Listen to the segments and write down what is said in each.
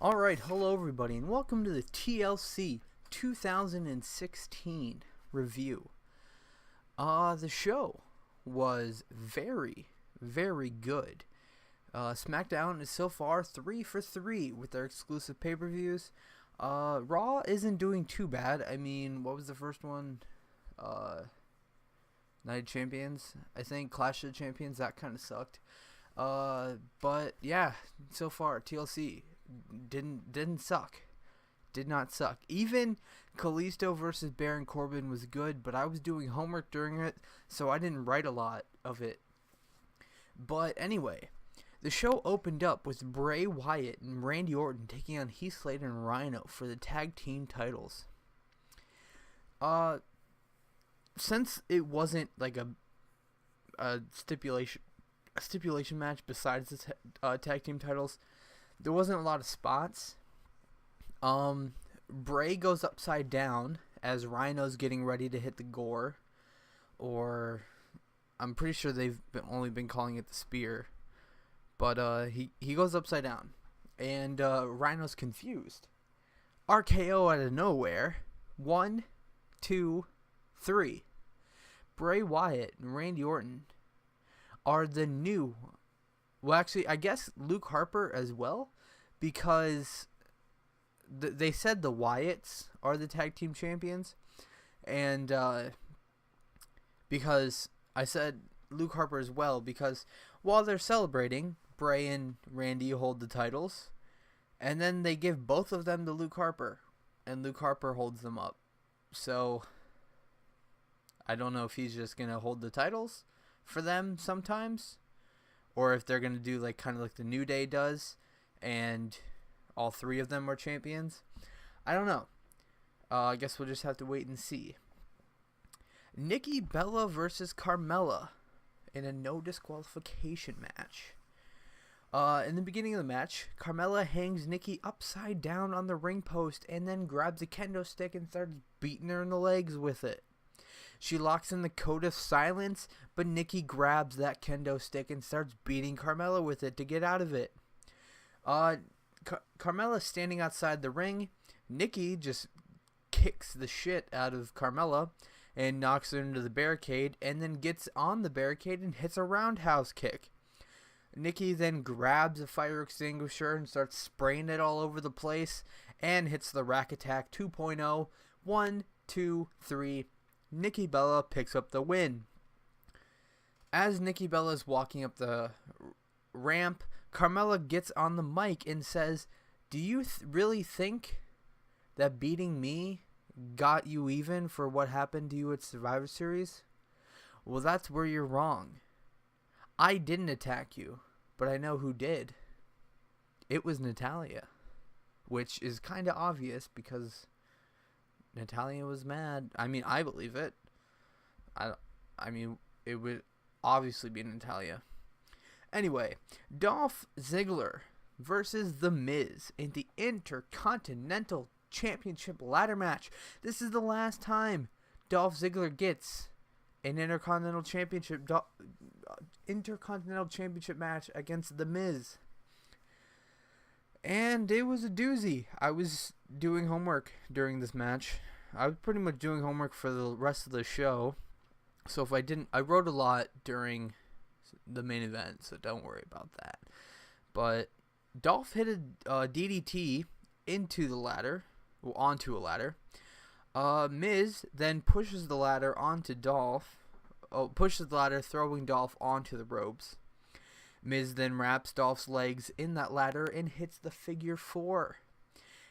Alright, hello everybody, and welcome to the TLC 2016 review. The show was very, very good. SmackDown is so far 3 for 3 with their exclusive pay-per-views. Raw isn't doing too bad. I mean, what was the first one? Night of Champions, I think. Clash of the Champions, that kind of sucked. But yeah, so far TLC didn't suck. Did not suck. Even Kalisto versus Baron Corbin was good, but I was doing homework during it, so I didn't write a lot of it. But anyway, the show opened up with Bray Wyatt and Randy Orton taking on Heath Slater and Rhino for the tag team titles. Since it wasn't like a stipulation match besides the tag team titles, there wasn't a lot of spots. Bray goes upside down as Rhino's getting ready to hit the gore, or I'm pretty sure they've only been calling it the spear, but he goes upside down, and Rhino's confused. RKO out of nowhere. 1, 2, 3. Bray Wyatt and Randy Orton are the new. Well, actually, I guess Luke Harper as well, because they said the Wyatts are the tag team champions, and because I said Luke Harper as well, because while they're celebrating, Bray and Randy hold the titles, and then they give both of them to Luke Harper, and Luke Harper holds them up. So I don't know if he's just gonna hold the titles for them sometimes, or if they're going to do like kind of like the New Day does, and all three of them are champions. I don't know. I guess we'll just have to wait and see. Nikki Bella versus Carmella in a no disqualification match. In the beginning of the match, Carmella hangs Nikki upside down on the ring post and then grabs a kendo stick and starts beating her in the legs with it. She locks in the code of silence, but Nikki grabs that kendo stick and starts beating Carmella with it to get out of it. Carmella's standing outside the ring. Nikki just kicks the shit out of Carmella and knocks her into the barricade, and then gets on the barricade and hits a roundhouse kick. Nikki then grabs a fire extinguisher and starts spraying it all over the place and hits the Rack Attack 2.0. 1, 2, 3. Nikki Bella picks up the win. As Nikki Bella is walking up the ramp, Carmella gets on the mic and says, "Do you really think that beating me got you even for what happened to you at Survivor Series? Well, that's where you're wrong. I didn't attack you, but I know who did. It was Natalya," which is kind of obvious because Natalya was mad. I mean, I believe it. I mean, it would obviously be Natalya. Anyway, Dolph Ziggler versus The Miz in the Intercontinental Championship ladder match. This is the last time Dolph Ziggler gets an Intercontinental Championship match against The Miz. And it was a doozy. I was doing homework during this match. I was pretty much doing homework for the rest of the show. So if I didn't, I wrote a lot during the main event, so don't worry about that. But Dolph hit a DDT into the ladder, well, onto a ladder. Miz then pushes the ladder onto Dolph. Pushes the ladder, throwing Dolph onto the ropes. Miz then wraps Dolph's legs in that ladder and hits the figure 4.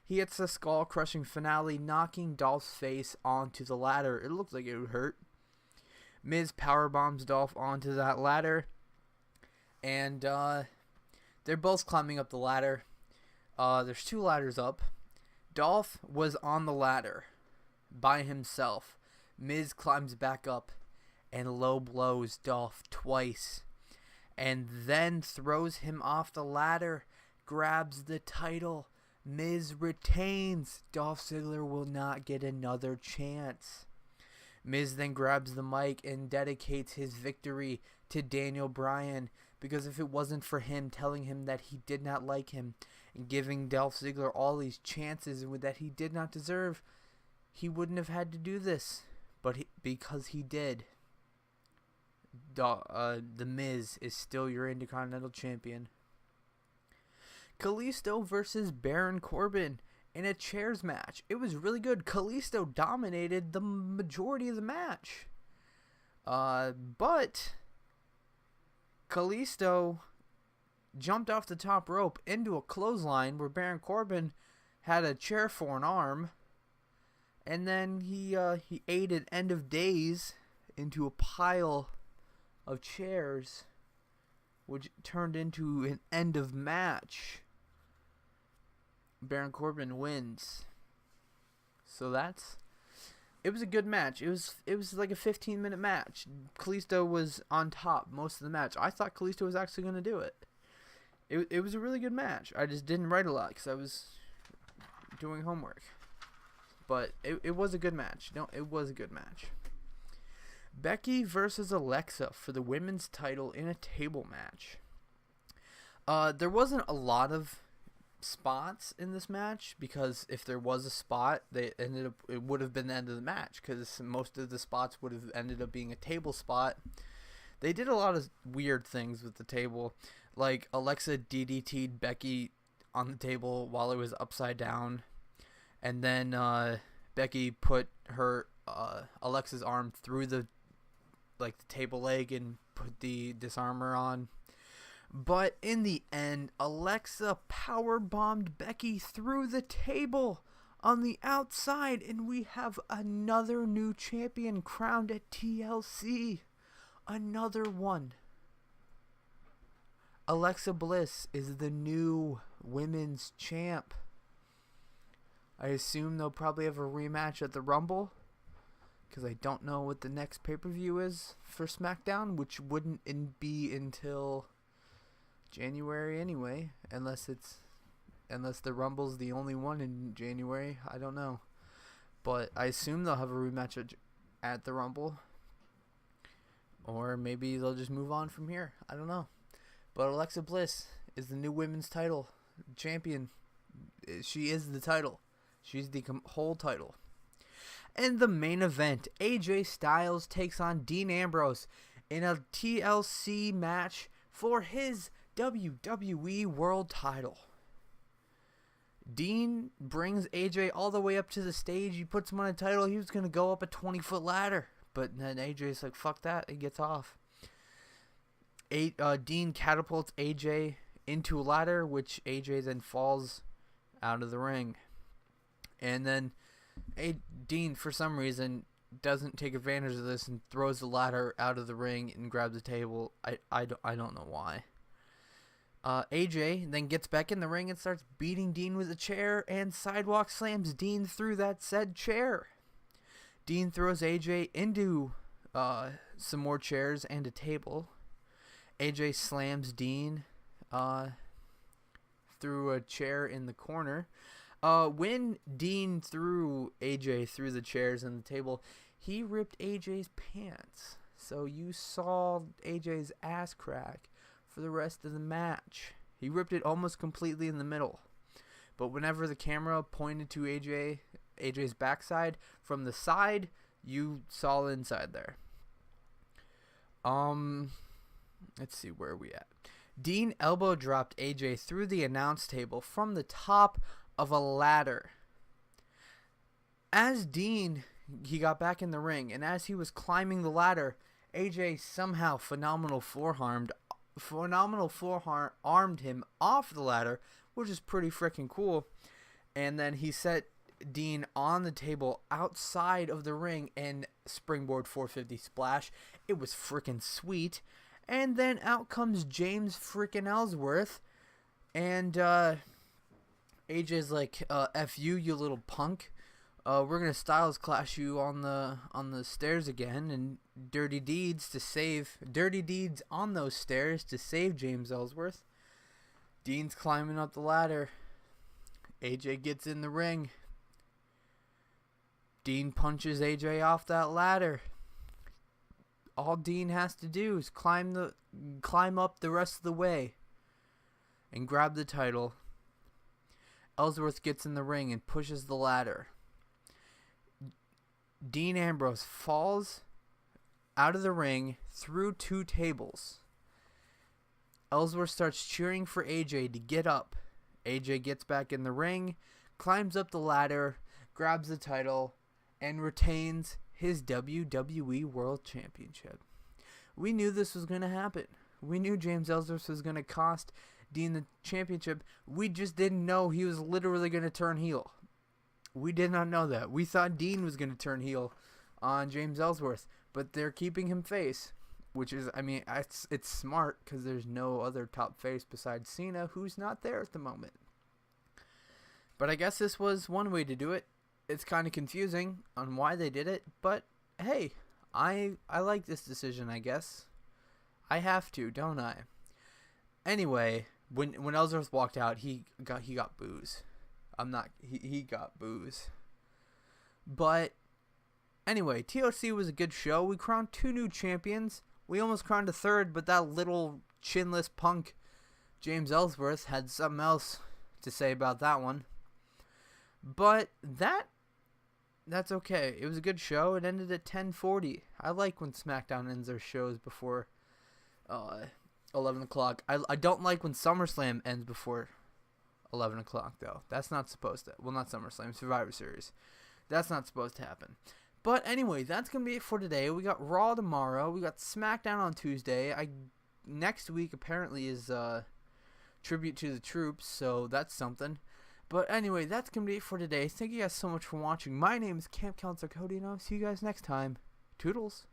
He hits the skull-crushing finale, knocking Dolph's face onto the ladder. It looked like it would hurt. Miz powerbombs Dolph onto that ladder, and they're both climbing up the ladder. There's 2 ladders up. Dolph was on the ladder by himself. Miz climbs back up and low blows Dolph twice, and then throws him off the ladder, grabs the title. Miz retains. Dolph Ziggler will not get another chance. Miz then grabs the mic and dedicates his victory to Daniel Bryan, because if it wasn't for him telling him that he did not like him and giving Dolph Ziggler all these chances that he did not deserve, he wouldn't have had to do this. But because he did, the Miz is still your Intercontinental Champion. Kalisto versus Baron Corbin in a chairs match. It was really good. Kalisto dominated the majority of the match. But Kalisto jumped off the top rope into a clothesline where Baron Corbin had a chair for an arm. And then he ate an end of days into a pile of chairs, which turned into an end of match. Baron Corbin wins. So it was a good match. It was like a 15-minute match. Kalisto was on top most of the match. I thought Kalisto was actually going to do it. It was a really good match. I just didn't write a lot because I was doing homework. But it was a good match. No, it was a good match. Becky versus Alexa for the women's title in a table match. There wasn't a lot of spots in this match, because if there was a spot, it would have been the end of the match, because most of the spots would have ended up being a table spot. They did a lot of weird things with the table, like Alexa DDT'd Becky on the table while it was upside down, and then Becky put her Alexa's arm through the table leg and put the disarmer on. But in the end, Alexa powerbombed Becky through the table on the outside, and we have another new champion crowned at TLC. Another one. Alexa Bliss is the new women's champ. I assume they'll probably have a rematch at the Rumble, because I don't know what the next pay-per-view is for SmackDown, which wouldn't be until January anyway, unless the Rumble's the only one in January. I don't know, but I assume they'll have a rematch at the Rumble, or maybe they'll just move on from here. I don't know, but Alexa Bliss is the new women's title champion. She is the title. She's the whole title. And the main event, AJ Styles takes on Dean Ambrose in a TLC match for his WWE World title. Dean brings AJ all the way up to the stage. He puts him on a title. He was going to go up a 20-foot ladder, but then AJ's like, fuck that, and gets off. Dean catapults AJ into a ladder, which AJ then falls out of the ring. And then Dean, for some reason, doesn't take advantage of this and throws the ladder out of the ring and grabs the table. I don't know why. AJ then gets back in the ring and starts beating Dean with a chair, and sidewalk slams Dean through that said chair. Dean throws AJ into some more chairs and a table. AJ slams Dean through a chair in the corner. When Dean threw AJ through the chairs and the table, he ripped AJ's pants. So you saw AJ's ass crack for the rest of the match. He ripped it almost completely in the middle. But whenever the camera pointed to AJ's backside, from the side, you saw inside there. Let's see, where are we at? Dean elbow dropped AJ through the announce table from the top of a ladder. As Dean, he got back in the ring, and as he was climbing the ladder, AJ somehow phenomenal forearmed him off the ladder, which is pretty freaking cool. And then he set Dean on the table outside of the ring and springboard 450 splash. It was freaking sweet. And then out comes James freaking Ellsworth, and AJ's like, F you little punk. We're gonna Styles Clash you on the stairs again, and dirty deeds on those stairs to save James Ellsworth. Dean's climbing up the ladder. AJ gets in the ring. Dean punches AJ off that ladder. All Dean has to do is climb up the rest of the way and grab the title. Ellsworth gets in the ring and pushes the ladder. Dean Ambrose falls out of the ring through 2 tables. Ellsworth starts cheering for AJ to get up. AJ gets back in the ring, climbs up the ladder, grabs the title, and retains his WWE World Championship. We knew this was going to happen. We knew James Ellsworth was going to cost Dean the championship. We just didn't know he was literally going to turn heel. We did not know that. We thought Dean was going to turn heel on James Ellsworth, but they're keeping him face, which is, I mean, it's smart because there's no other top face besides Cena who's not there at the moment. But I guess this was one way to do it. It's kind of confusing on why they did it, but hey, I like this decision, I guess. I have to, don't I? Anyway, when Ellsworth walked out, he got boos. He got boos. But anyway, TLC was a good show. We crowned 2 new champions. We almost crowned a 3rd, but that little chinless punk James Ellsworth had something else to say about that one. But that's okay. It was a good show. It ended at 10:40. I like when SmackDown ends their shows before 11 o'clock. I don't like when SummerSlam ends before 11 o'clock, though. That's not supposed to. Well, not SummerSlam, Survivor Series. That's not supposed to happen. But anyway, that's going to be it for today. We got Raw tomorrow. We got SmackDown on Tuesday. Next week, apparently, is Tribute to the Troops, so that's something. But anyway, that's going to be it for today. Thank you guys so much for watching. My name is Camp Counselor Cody, and I'll see you guys next time. Toodles.